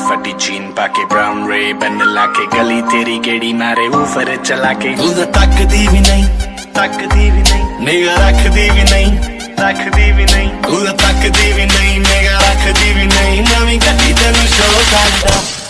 फटी जीन पाके ब्राउन रे बन लाके गली तेरी गेड़ी मारे ऊपर चला के तू तो तकदी भी नहीं निगाह रखदी भी नहीं तू तो तकदी भी नहीं निगाह रखदी भी नहीं नवीं गड्डी तेनू शो करदा